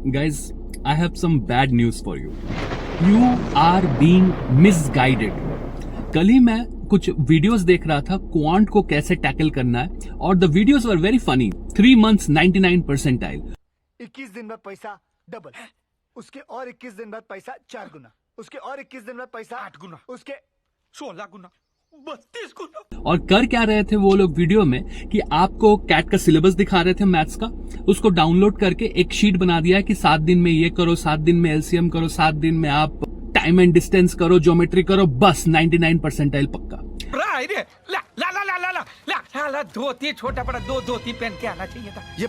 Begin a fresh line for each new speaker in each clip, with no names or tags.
Guys, I have some bad news for you. You are being misguided. कल ही मैं कुछ videos देख रहा था क्वांट को कैसे टैकल करना है और the videos were very funny. 3 months 99 percentile.
21 दिन बाद पैसा डबल, उसके और 21 दिन बाद पैसा 4 गुना, उसके और 21 दिन बाद पैसा 8 गुना, उसके 16 गुना, 32 गुना.
और कर क्या रहे थे वो लोग वीडियो में कि आपको कैट का सिलेबस दिखा रहे थे मैथ्स का, उसको डाउनलोड करके एक शीट बना दिया है कि 7 दिन में ये करो, 7 दिन में एलसीएम करो, 7 दिन में आप टाइम एंड डिस्टेंस करो, ज्योमेट्री करो, बस 99 परसेंटाइल पक्का.
ला ला ला ला ला ला ला ला ला धोती छोटा बड़ा दो धोती पहन के आना चाहिए था.
ये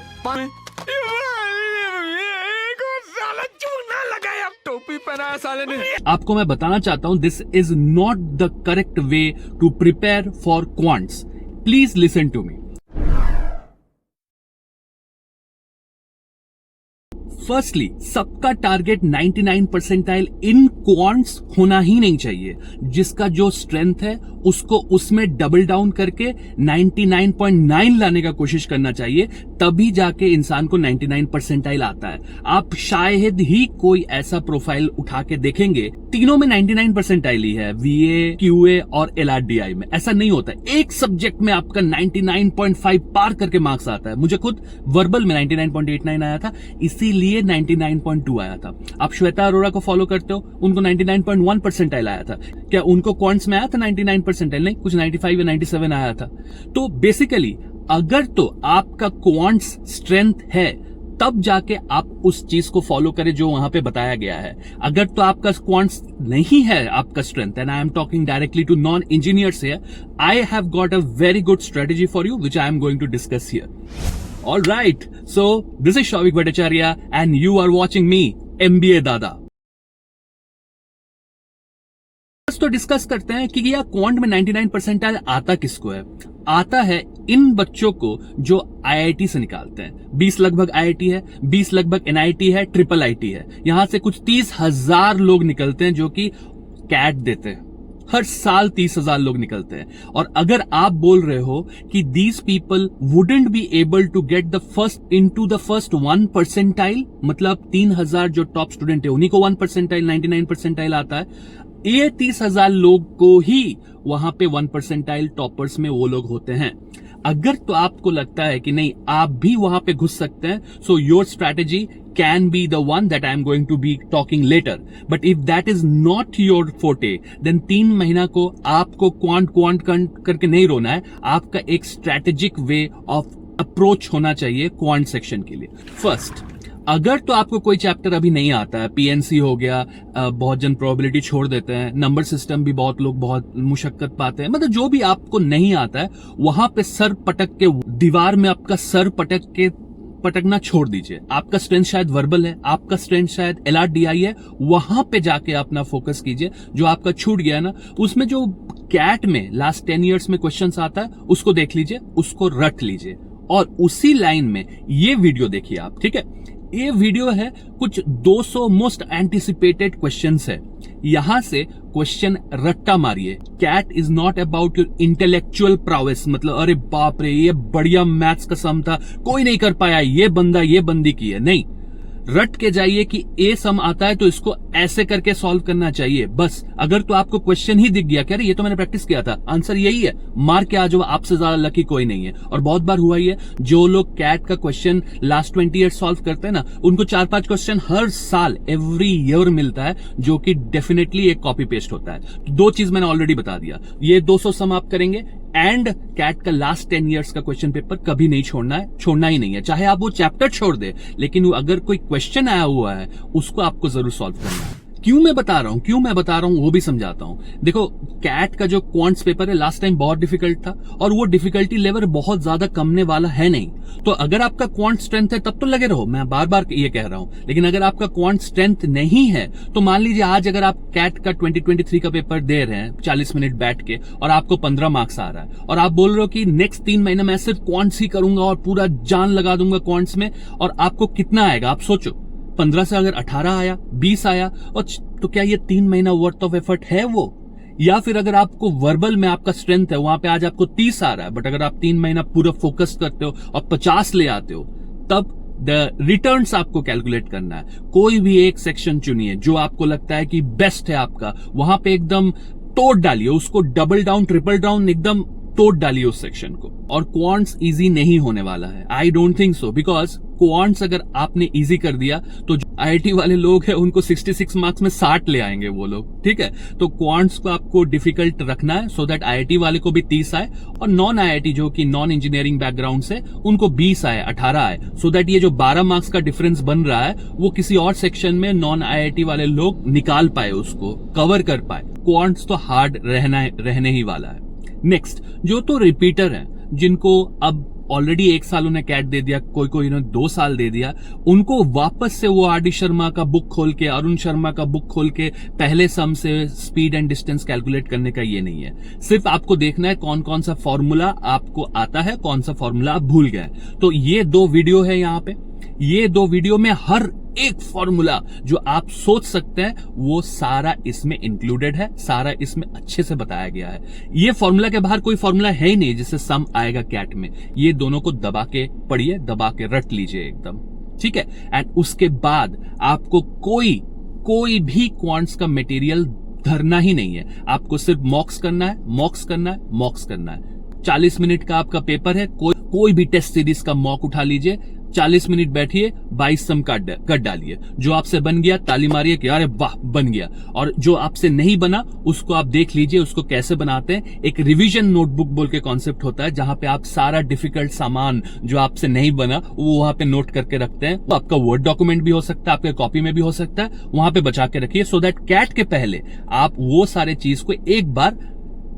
साला चूना लगाया, टोपी पहनाया साले ने.
आपको मैं बताना चाहता हूं this is not the correct way to prepare for quants. Please listen to me. Firstly, सबका टारगेट 99 परसेंटाइल इन क्वांट्स होना ही नहीं चाहिए. जिसका जो स्ट्रेंथ है उसको उसमें डबल डाउन करके 99.9 लाने का कोशिश करना चाहिए, तभी जाके इंसान को 99 परसेंटाइल आता है. आप शायद ही कोई ऐसा प्रोफाइल उठा के देखेंगे, तीनों में 99 परसेंटाइल ही है, वीए, क्यूए और एलआरडीआई में. ऐसा नहीं होता. एक सब्जेक्ट में आपका 99.5 पार करके मार्क्स आता है. मुझे खुद वर्बल में 99.89 आया था, इसीलिए 99.2 आया था. आप श्वेता अरोड़ा को फॉलो करते हो, उनको 99.1 परसेंटाइल आया था. क्या उनको क्वांट्स में आया था 99 परसेंटाइल? नहीं, कुछ 95 या 97 आया था. तो बेसिकली अगर तो आपका क्वांट्स स्ट्रेंथ है तब जाके आप उस चीज को फॉलो करें जो वहां पे बताया गया है. अगर तो आपका क्वांट्स नहीं है आपका strength, and I am talking directly to non engineers here, I have got a very good strategy for you which I am going to discuss here. All right, so this is Shavik Bhattacharya and you are watching me, MBA Dada. तो discuss करते हैं कि यह quant में 99 percentile आता किसको है. आता है इन बच्चों को जो आईआईटी से निकालते हैं. 20 लगभग आईआईटी है, 20 लगभग एनआईटी है, ट्रिपल आईटी है. यहां से कुछ 30,000 लोग निकलते हैं जो कि कैट देते हैं. हर साल 30,000 लोग निकलते हैं. और अगर आप बोल रहे हो कि these people wouldn't be able to get the first into the first 1 percentile, मतलब 3,000 जो टॉप स्टूडेंट है उन्हीं को 1 परसेंटाइल 99 परसेंटाइल आता है, ये 30,000 लोग को ही वहां पे 1 परसेंटाइल टॉपर्स में वो लोग होते हैं. अगर तो आपको लगता है कि नहीं आप भी वहां पे घुस सकते हैं, so your strategy can be the one that I am going to be talking later. But if that is not your forte, then 3 महीना को आपको क्वांट करके नहीं रोना है. आपका एक स्ट्रैटेजिक वे ऑफ अप्रोच होना चाहिए क्वांट सेक्शन के लिए. फर्स्ट, अगर तो आपको कोई चैप्टर अभी नहीं आता है, पीएनसी हो गया, बहुत जन प्रोबेबिलिटी छोड़ देते हैं, नंबर सिस्टम भी बहुत लोग बहुत मुशक्कत पाते हैं, मतलब जो भी आपको नहीं आता है वहां पे सर पटक के दीवार में आपका सर पटकना छोड़ दीजिए. आपका स्ट्रेंथ शायद वर्बल है, आपका स्ट्रेंथ शायद एलआरडीआई है, वहां पे जाके अपना फोकस कीजिए. जो आपका छूट गया ना, उसमें जो कैट में लास्ट 10 इयर्स में क्वेश्चंस आता है उसको देख लीजिए, उसको रट लीजिए और उसी लाइन में ये वीडियो देखिए आप. ठीक है, ये वीडियो है कुछ 200 मोस्ट एंटिसिपेटेड क्वेश्चंस है. यहां से क्वेश्चन रट्टा मारिए. CAT is not about your intellectual prowess, मतलब अरे बाप रे ये बढ़िया मैथ्स का सम था, कोई नहीं कर पाया, ये बंदा ये बंदी की है. नहीं, रट के जाइए कि ए सम आता है तो इसको ऐसे करके सॉल्व करना चाहिए. बस अगर तो आपको क्वेश्चन ही दिख गया क्या ये तो मैंने प्रैक्टिस किया था, आंसर यही है, मार के आ जाओ, आपसे ज्यादा लकी कोई नहीं है. और बहुत बार हुआ ही है, जो लोग कैट का क्वेश्चन लास्ट 20 ईयर सॉल्व करते हैं ना, उनको 4-5 क्वेश्चन हर साल एवरी ईयर मिलता है जो कि डेफिनेटली एक कॉपी पेस्ट होता है. 2 चीज मैंने ऑलरेडी बता दिया. ये 200 सम आप करेंगे एंड कैट का लास्ट 10 इयर्स का क्वेश्चन पेपर कभी नहीं छोड़ना है, छोड़ना ही नहीं है. चाहे आप वो चैप्टर छोड़ दे, लेकिन अगर कोई क्वेश्चन आया हुआ है उसको आपको जरूर सॉल्व करना है. क्यों मैं बता रहा हूं वो भी समझाता हूं. देखो, कैट का जो क्वांट्स पेपर है लास्ट टाइम बहुत डिफिकल्ट था और वो डिफिकल्टी लेवल बहुत ज्यादा कमने वाला है नहीं. तो अगर आपका क्वांट स्ट्रेंथ है तब तो लगे रहो, मैं बार बार ये कह रहा हूं. लेकिन अगर आपका क्वांट स्ट्रेंथ नहीं है तो मान लीजिए आज अगर आप कैट का 2023 का पेपर दे रहे हैं 40 मिनट बैठ के और आपको 15 मार्क्स आ रहा है और आप बोल रहे हो कि नेक्स्ट 3 महीने में सिर्फ क्वांट्स ही करूंगा और पूरा जान लगा दूंगा क्वांट्स में, और आपको कितना आएगा आप सोचो. 15 से अगर 18 आया, 20 आया, और तो क्या ये 3 महीना वर्थ ऑफ एफर्ट है वो? या फिर अगर आपको वर्बल में आपका स्ट्रेंथ है, वहां पे आज आपको 30 आ रहा है, बट अगर आप 3 महीना पूरा फोकस करते हो और 50 ले आते हो, तब द रिटर्न्स आपको कैलकुलेट करना है। कोई भी एक सेक्शन चुनिए जो आपको लगता है कि बेस्ट है आपका, वहां पे एकदम तोड़ डालिए उसको, डबल डाउन ट्रिपल डाउन एकदम तोड़ डालिए उस सेक्शन को। और क्वांट्स इजी नहीं होने वाला है, I don't think so, because quants अगर आपने इजी कर दिया तो जो आईआईटी वाले लोग हैं उनको 66 मार्क्स में 60 ले आएंगे वो लोग, ठीक है। तो क्वांट्स को आपको डिफिकल्ट रखना है सो दैट आईआईटी वाले को भी 30 आए और नॉन आईआईटी जो कि नॉन इंजीनियरिंग बैकग्राउंड से उनको 20 आए, 18 आए, सो दैट ये जो 12 मार्क्स का डिफरेंस बन रहा है वो किसी और सेक्शन में नॉन आईआईटी वाले लोग निकाल पाए, उसको कवर कर पाए। क्वांट्स तो हार्ड रहने ही वाला है। नेक्स्ट, जो तो रिपीटर हैं जिनको अब ऑलरेडी 1 साल उन्हें कैट दे दिया, कोई ने 2 साल दे दिया, उनको वापस से वो आर डी शर्मा का बुक खोल के, अरुण शर्मा का बुक खोल के पहले सम से स्पीड एंड डिस्टेंस कैलकुलेट करने का ये नहीं है। सिर्फ आपको देखना है कौन कौन सा फॉर्मूला आपको आता है, कौन सा फॉर्मूला आप भूल गए। तो ये 2 वीडियो है यहाँ पे, ये 2 वीडियो में हर एक फॉर्मूला जो आप सोच सकते हैं वो सारा इसमें इंक्लूडेड है, सारा इसमें अच्छे से बताया गया है। ये फॉर्मूला के बाहर कोई फॉर्मूला है ही नहीं जिससे सम आएगा कैट में। ये दोनों को दबा के पढ़िए, दबा के रट लीजिए एकदम, ठीक है। एंड उसके बाद आपको कोई भी क्वांट्स का मटेरियल धरना ही नहीं है, आपको सिर्फ मॉक्स करना है, मॉक्स करना है, मॉक्स करना है। 40 मिनट का आपका पेपर है, कोई भी टेस्ट सीरीज का मॉक उठा लीजिए, 40 मिनट बैठिए, 22 सम कट डालिए। जो आपसे बन गया ताली मारिए कि अरे वाह बन गया, और जो आपसे नहीं बना उसको आप देख लीजिए उसको कैसे बनाते हैं। एक रिवीजन नोटबुक बोल के कॉन्सेप्ट होता है जहां पे आप सारा डिफिकल्ट सामान जो आपसे नहीं बना वो वहां पे नोट करके रखते हैं। तो आपका वर्ड डॉक्यूमेंट भी हो सकता है, आपके कॉपी में भी हो सकता है, वहां पे बचा के रखिए सो दैट कैट के पहले आप वो सारे चीज को एक बार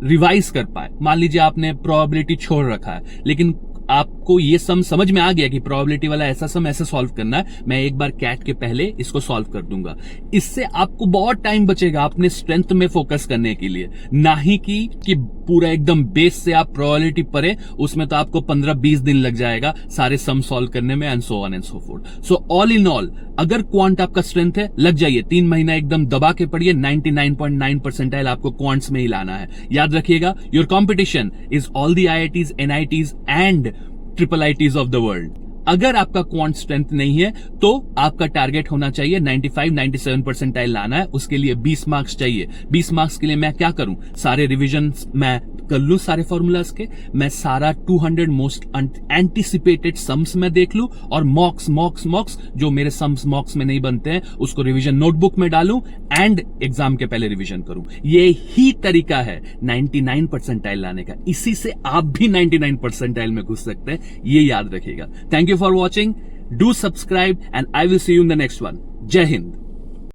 रिवाइज कर पाए। मान लीजिए आपने प्रोबेबिलिटी छोड़ रखा है लेकिन आपको ये सम समझ में आ गया कि प्रोबेबिलिटी वाला ऐसा सम ऐसे सॉल्व करना है, मैं एक बार कैट के पहले इसको सॉल्व कर दूंगा। इससे आपको बहुत टाइम बचेगा अपने स्ट्रेंथ में फोकस करने के लिए, ना ही कि पूरा एकदम बेस से आप प्रोबेबिलिटी पढ़े, उसमें तो आपको 15-20 दिन लग जाएगा सारे सम सॉल्व करने में, and so on and so fourth. So all in all अगर क्वांट आपका स्ट्रेंथ है, लग जाइए 3 महीना एकदम दबा के पढ़िए, 99.9 परसेंटाइल आपको क्वांट्स में ही लाना है। याद रखिएगा, your competition is all the IITs, NITs and triple IITs of the world. अगर आपका क्वांट स्ट्रेंथ नहीं है तो आपका टारगेट होना चाहिए 95-97 परसेंटाइल लाना है। उसके लिए 20 मार्क्स चाहिए। 20 मार्क्स के लिए मैं क्या करूं, सारे रिवीजन मैं कर लूं, सारे फॉर्मूलाज के, मैं सारा 200 मोस्ट एंटिसिपेटेड सम्स में देख लूं, और मॉक्स जो मेरे सम्स मॉक्स में नहीं बनते हैं उसको रिवीजन नोटबुक में डालूं एंड एग्जाम के पहले रिवीजन करूं। ये ही तरीका है 99 परसेंटाइल लाने का। इसी से आप भी 99 परसेंटाइल में घुस सकते हैं, ये याद रखिएगा। Thank you for watching. Do subscribe and I will see you in the next one. Jai Hind.